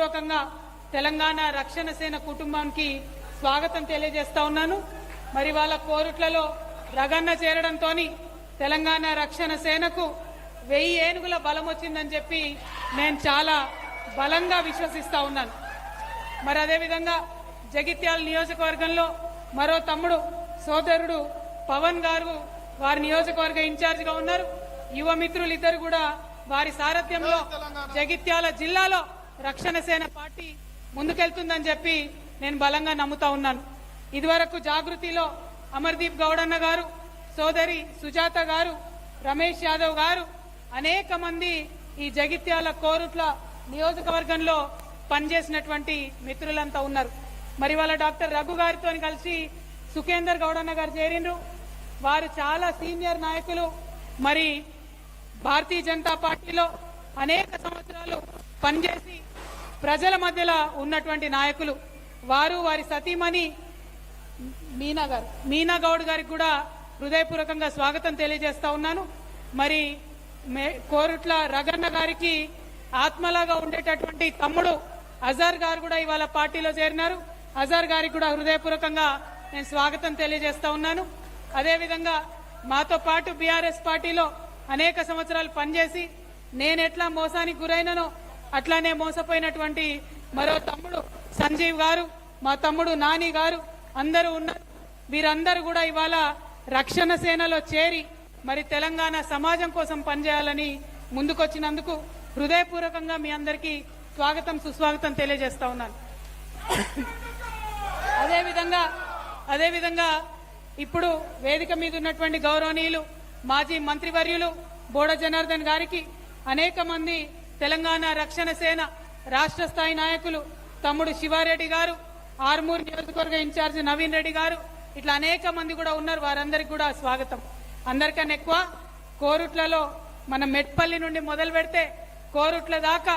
హృదయపూర్వకంగా తెలంగాణ రక్షణ సేన కుటుంబానికి స్వాగతం తెలియజేస్తా ఉన్నాను. మరి వాళ్ళ కోరుట్లలో రగన్న చేరడంతో తెలంగాణ రక్షణ సేనకు 1000 ఏనుగుల బలం వచ్చిందని చెప్పి నేను చాలా బలంగా విశ్వసిస్తా ఉన్నాను. మరి అదేవిధంగా జగిత్యాల నియోజకవర్గంలో మరో తమ్ముడు సోదరుడు పవన్ గారు వారి నియోజకవర్గ ఇన్ఛార్జిగా ఉన్నారు. యువ మిత్రులు ఇద్దరు కూడా వారి సారథ్యంలో జగిత్యాల జిల్లాలో రక్షణ సేన పార్టీ ముందుకెళ్తుందని చెప్పి నేను బలంగా నమ్ముతా ఉన్నాను. ఇదివరకు జాగృతిలో అమర్దీప్ గౌడన్న గారు, సోదరి సుజాత గారు, రమేష్ యాదవ్ గారు అనేక మంది ఈ జగిత్యాల కోరుట్ల నియోజకవర్గంలో పనిచేసినటువంటి మిత్రులంతా ఉన్నారు. మరి వాళ్ళ డాక్టర్ రఘు గారితో కలిసి సుఖేందర్ గౌడన్న గారు చేరిండ్రు. వారు చాలా సీనియర్ నాయకులు. మరి భారతీయ జనతా పార్టీలో అనేక సంవత్సరాలు పనిచేసి ప్రజల మధ్యలో ఉన్నటువంటి నాయకులు వారు. వారి సతీమణి మీనా గౌడ్ గారికి కూడా హృదయపూర్వకంగా స్వాగతం తెలియజేస్తా ఉన్నాను. మరి కోరుట్ల రగన్న గారికి ఆత్మలాగా ఉండేటటువంటి తమ్ముడు అజార్ గారు కూడా ఇవాళ పార్టీలో చేరినారు. అజార్ గారికి కూడా హృదయపూర్వకంగా నేను స్వాగతం తెలియజేస్తా ఉన్నాను. అదేవిధంగా మాతో పాటు బీఆర్ఎస్ పార్టీలో అనేక సంవత్సరాలు పనిచేసి నేను ఎట్లా మోసానికి గురైననో అట్లానే మోసపోయినటువంటి మరో తమ్ముడు సంజీవ్ గారు, మా తమ్ముడు నాని గారు అందరూ ఉన్నారు. వీరందరూ కూడా ఇవాళ రక్షణ సేనలో చేరి మరి తెలంగాణ సమాజం కోసం పనిచేయాలని ముందుకొచ్చినందుకు హృదయపూర్వకంగా మీ అందరికీ స్వాగతం సుస్వాగతం తెలియజేస్తా ఉన్నాను. అదేవిధంగా ఇప్పుడు వేదిక మీద ఉన్నటువంటి గౌరవనీయులు మాజీ మంత్రివర్యులు బోడ జనార్దన్ గారికి, అనేక మంది తెలంగాణ రక్షణ సేన రాష్ట్ర స్థాయి నాయకులు తమ్ముడు శివారెడ్డి గారు, ఆర్మూర్ నియోజకవర్గ ఇన్ఛార్జి నవీన్ రెడ్డి గారు, ఇట్లా అనేక మంది కూడా ఉన్నారు. వారందరికీ కూడా స్వాగతం. అందరికన్నా ఎక్కువ కోరుట్లలో మనం మెట్పల్లి నుండి మొదలు పెడితే కోరుట్ల దాకా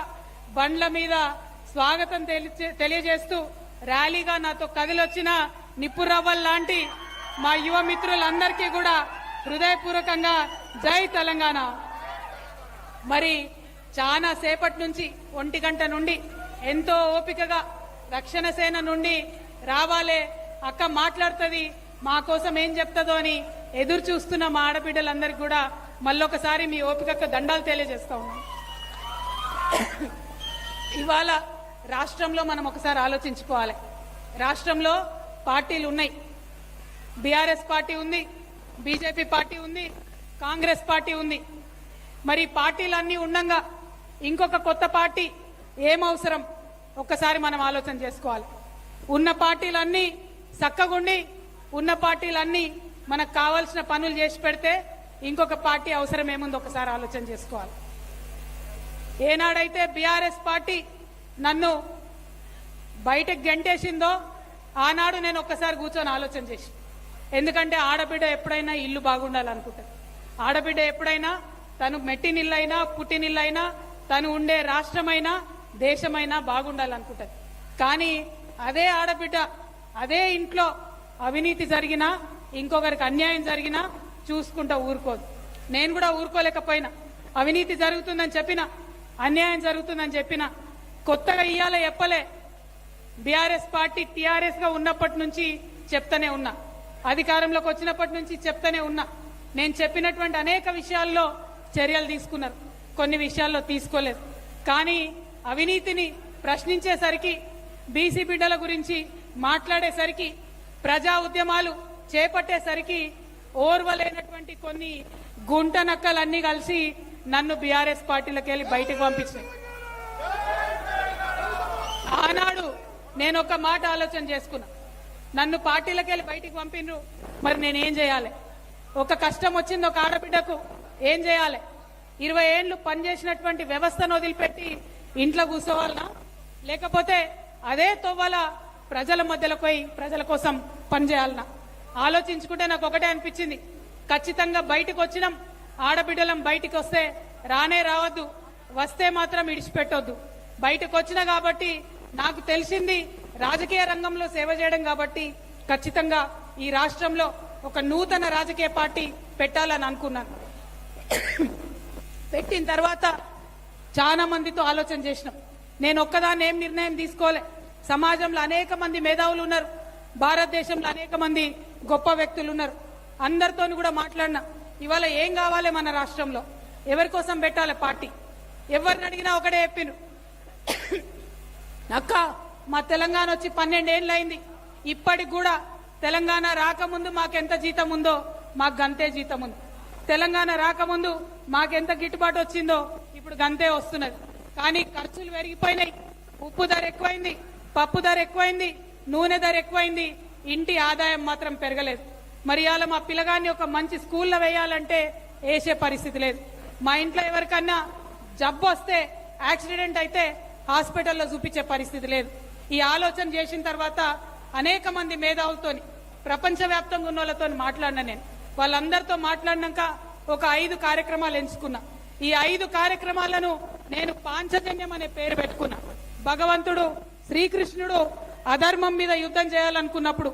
బండ్ల మీద స్వాగతం తెలియజేస్తూ ర్యాలీగా నాతో కదిలొచ్చిన నిప్పురవ్వల్ లాంటి మా యువ మిత్రులందరికీ కూడా హృదయపూర్వకంగా జై తెలంగాణ. మరి చాలా సేపటి నుంచి 1 గంట నుండి ఎంతో ఓపికగా రక్షణ సేన నుండి రావాలే, అక్క మాట్లాడుతుంది, మా కోసం ఏం చెప్తుందో అని ఎదురు చూస్తున్న మా ఆడబిడ్డలందరికీ కూడా మళ్ళొకసారి మీ ఓపికకు దండాలు తెలియజేస్తా ఉన్నాం. ఇవాళ రాష్ట్రంలో మనం ఒకసారి ఆలోచించుకోవాలి. రాష్ట్రంలో పార్టీలు ఉన్నాయి. బీఆర్ఎస్ పార్టీ ఉంది, బీజేపీ పార్టీ ఉంది, కాంగ్రెస్ పార్టీ ఉంది. మరి పార్టీలన్నీ ఉండగా ఇంకొక కొత్త పార్టీ ఏమవసరం ఒక్కసారి మనం ఆలోచన చేసుకోవాలి. ఉన్న పార్టీలన్నీ చక్కగుండి ఉన్న పార్టీలన్నీ మనకు కావాల్సిన పనులు చేసి పెడితే ఇంకొక పార్టీ అవసరం ఏముంది ఒకసారి ఆలోచన చేసుకోవాలి. ఏనాడైతే బీఆర్ఎస్ పార్టీ నన్ను బయటకు గెంటేసిందో ఆనాడు నేను ఒక్కసారి కూర్చొని ఆలోచన చేసి, ఎందుకంటే ఆడబిడ్డ ఎప్పుడైనా ఇల్లు బాగుండాలనుకుంటుంది. ఆడబిడ్డ ఎప్పుడైనా తను మెట్టినిల్లైనా పుట్టినిల్లైనా తను ఉండే రాష్ట్రమైనా దేశమైనా బాగుండాలనుకుంటుంది. కానీ అదే ఆడబిడ్డ అదే ఇంట్లో అవినీతి జరిగినా ఇంకొకరికి అన్యాయం జరిగినా చూసుకుంటా ఊరుకోదు. నేను కూడా ఊరుకోలేకపోయినా. అవినీతి జరుగుతుందని చెప్పినా, అన్యాయం జరుగుతుందని చెప్పినా కొత్తగా ఇయ్యాల చెప్పలే. బీఆర్ఎస్ పార్టీ టీఆర్ఎస్ గా ఉన్నప్పటి నుంచి చెప్తానే ఉన్నా, అధికారంలోకి వచ్చినప్పటి నుంచి చెప్తానే ఉన్నా. నేను చెప్పినటువంటి అనేక విషయాల్లో చర్యలు తీసుకున్నారు, కొన్ని విషయాల్లో తీసుకోలేదు. కానీ అవినీతిని ప్రశ్నించేసరికి, బీసీ బిడ్డల గురించి మాట్లాడేసరికి, ప్రజా ఉద్యమాలు చేపట్టేసరికి ఓర్వలేనటువంటి కొన్ని గుంట నక్కలన్నీ కలిసి నన్ను బీఆర్ఎస్ పార్టీలోకి వెళ్ళి బయటకు పంపించాయి. ఆనాడు నేను ఒక మాట ఆలోచన చేసుకున్నా, నన్ను పార్టీలోకి వెళ్ళి బయటికి పంపిండ్రు, మరి నేనేం చేయాలి? ఒక కష్టం వచ్చింది ఒక ఆడబిడ్డకు, ఏం చేయాలి? 20 ఏళ్లు పనిచేసినటువంటి వ్యవస్థను వదిలిపెట్టి ఇంట్లో కూర్చోవాలనా, లేకపోతే అదే తొవ్వల ప్రజల మధ్యలోకి పోయి ప్రజల కోసం పనిచేయాలనా? ఆలోచించుకుంటే నాకు ఒకటే అనిపించింది, ఖచ్చితంగా బయటకు వచ్చినాం, ఆడబిడ్డలం బయటికి వస్తే రానే రావద్దు, వస్తే మాత్రం ఇడిచిపెట్టొద్దు. బయటకు వచ్చినా కాబట్టి నాకు తెలిసింది రాజకీయ రంగంలో సేవ చేయడం కాబట్టి ఖచ్చితంగా ఈ రాష్ట్రంలో ఒక నూతన రాజకీయ పార్టీ పెట్టాలని అనుకున్నాను. పెట్టిన తర్వాత చాలా మందితో ఆలోచన చేసినాం. నేను ఒక్కదాన్ని ఏం నిర్ణయం తీసుకోలే. సమాజంలో అనేక మంది మేధావులు ఉన్నారు, భారతదేశంలో అనేక మంది గొప్ప వ్యక్తులు ఉన్నారు. అందరితో కూడా మాట్లాడినా. ఇవాళ ఏం కావాలి మన రాష్ట్రంలో, ఎవరి కోసం పెట్టాలి పార్టీ, ఎవరిని అడిగినా ఒకటే చెప్పిను, అక్క మా తెలంగాణ వచ్చి 12 ఏళ్ళు అయింది, ఇప్పటికి కూడా తెలంగాణ రాకముందు మాకెంత జీతం ఉందో మాకు గంతే జీతం ఉంది, తెలంగాణ రాకముందు మాకెంత గిట్టుబాటు వచ్చిందో ఇప్పుడు గంతే వస్తున్నది. కానీ ఖర్చులు పెరిగిపోయినాయి, ఉప్పు ధర ఎక్కువైంది, పప్పు ధర ఎక్కువైంది, నూనె ధర ఎక్కువైంది, ఇంటి ఆదాయం మాత్రం పెరగలేదు. మరి ఇవాళ మా పిల్లగాన్ని ఒక మంచి స్కూల్లో వేయాలంటే వేసే పరిస్థితి లేదు. మా ఇంట్లో ఎవరికన్నా జబ్బు వస్తే, యాక్సిడెంట్ అయితే హాస్పిటల్లో చూపించే పరిస్థితి లేదు. ఈ ఆలోచన చేసిన తర్వాత అనేక మంది మేధావులతోని, ప్రపంచవ్యాప్తంగా ఉన్న వాళ్ళతో మాట్లాడినా. నేను వాళ్ళందరితో మాట్లాడినాక ఒక 5 కార్యక్రమాలు ఎంచుకున్నా. ఈ 5 కార్యక్రమాలను నేను పాంచజన్యం అనే పేరు పెట్టుకున్నా. భగవంతుడు శ్రీకృష్ణుడు అధర్మం మీద యుద్ధం చేయాలనుకున్నప్పుడు,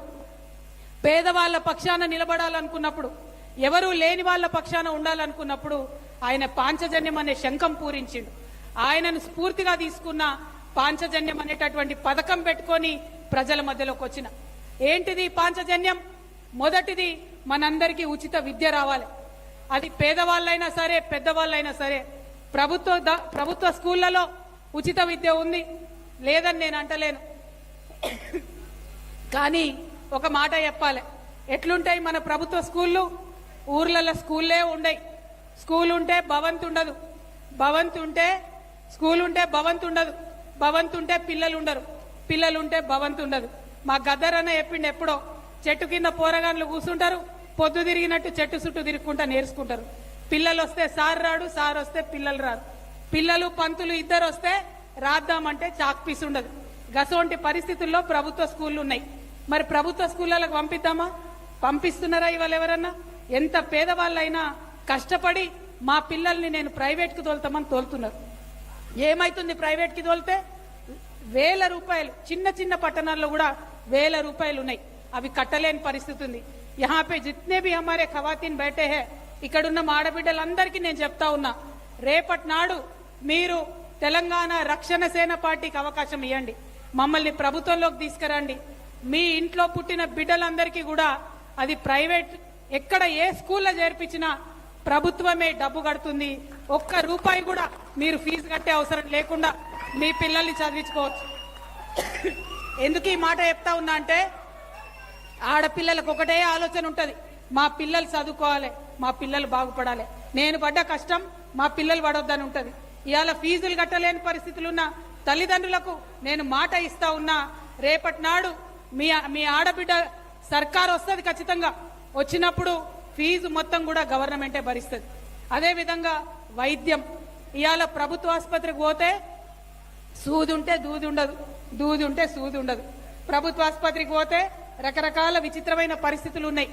పేదవాళ్ల పక్షాన నిలబడాలనుకున్నప్పుడు, ఎవరూ లేని వాళ్ళ పక్షాన ఉండాలనుకున్నప్పుడు ఆయన పాంచజన్యం అనే శంఖం పూరించిండు. ఆయనను స్ఫూర్తిగా తీసుకున్న పాంచజన్యం అనేటటువంటి పథకం పెట్టుకొని ప్రజల మధ్యలోకి వచ్చిన. ఏంటిది పాంచజన్యం? మొదటిది, మనందరికీ ఉచిత విద్య రావాలి. అది పేదవాళ్ళైనా సరే పెద్దవాళ్ళైనా సరే. ప్రభుత్వ స్కూళ్లలో ఉచిత విద్య ఉంది, లేదని నేను అంటలేను. కానీ ఒక మాట చెప్పాలి, ఎట్లుంటాయి మన ప్రభుత్వ స్కూళ్ళు? ఊర్లలో స్కూల్లే ఉండయి. స్కూల్ ఉంటే భవంత్ ఉండదు, భవంత్ ఉంటే స్కూల్ ఉంటే భవంత్ ఉండదు, భవంత్ ఉంటే పిల్లలు ఉండరు, పిల్లలు ఉంటే భవంత్ ఉండదు. మా గద్దరన్న చెప్పిండు ఎప్పుడో, చెట్టు కింద పోరగాన్లు కూర్చుంటారు, పొద్దు తిరిగినట్టు చెట్టు చుట్టూ తిరుగుకుంటా నేర్చుకుంటారు. పిల్లలు వస్తే సార్ రాడు, సార్ వస్తే పిల్లలు రాదు, పిల్లలు పంతులు ఇద్దరు వస్తే రాద్దామంటే చాక్ పీస్ ఉండదు. గసోంటి పరిస్థితుల్లో ప్రభుత్వ స్కూళ్ళు ఉన్నాయి. మరి ప్రభుత్వ స్కూళ్ళకు పంపిద్దామా? పంపిస్తున్నారా ఇవాళ ఎవరన్నా? ఎంత పేదవాళ్ళైనా కష్టపడి మా పిల్లల్ని నేను ప్రైవేట్కి తోలుతామని తోలుతున్నారు. ఏమైతుంది ప్రైవేట్కి తోలితే? 1000 రూపాయలు, చిన్న చిన్న పట్టణాల్లో కూడా 1000 రూపాయలు ఉన్నాయి, అవి కట్టలేని పరిస్థితి ఉంది. యహా పే జిత్నే భీ హమారే ఖవాతీన్ బైఠే హై, ఇక్కడున్న ఆడబిడ్డలందరికీ నేను చెప్తా ఉన్నా, రేపటి నాడు మీరు తెలంగాణ రక్షణ సేన పార్టీకి అవకాశం ఇవ్వండి, మమ్మల్ని ప్రభుత్వంలోకి తీసుకురండి. మీ ఇంట్లో పుట్టిన బిడ్డలందరికీ కూడా అది ప్రైవేట్, ఎక్కడ ఏ స్కూల్లో చేర్పించినా ప్రభుత్వమే డబ్బు కడుతుంది. ఒక్క రూపాయి కూడా మీరు ఫీజు కట్టే అవసరం లేకుండా మీ పిల్లల్ని చదివించుకోవచ్చు. ఎందుకు ఈ మాట చెప్తా ఉన్నా అంటే, ఆడపిల్లలకు ఒకటే ఆలోచన ఉంటుంది, మా పిల్లలు చదువుకోవాలి, మా పిల్లలు బాగుపడాలి, నేను పడ్డ కష్టం మా పిల్లలు పడొద్దని ఉంటుంది. ఇవాళ ఫీజులు కట్టలేని పరిస్థితులున్న తల్లిదండ్రులకు నేను మాట ఇస్తా ఉన్నా, రేపటి నాడు మీ ఆడబిడ్డ సర్కారు వస్తుంది ఖచ్చితంగా, వచ్చినప్పుడు ఫీజు మొత్తం కూడా గవర్నమెంటే భరిస్తుంది. అదేవిధంగా వైద్యం, ఇవాళ ప్రభుత్వ ఆసుపత్రికి పోతే సూది ఉంటే దూది ఉండదు, దూది ఉంటే సూది ఉండదు. ప్రభుత్వ ఆసుపత్రికి పోతే రకరకాల విచిత్రమైన పరిస్థితులు ఉన్నాయి.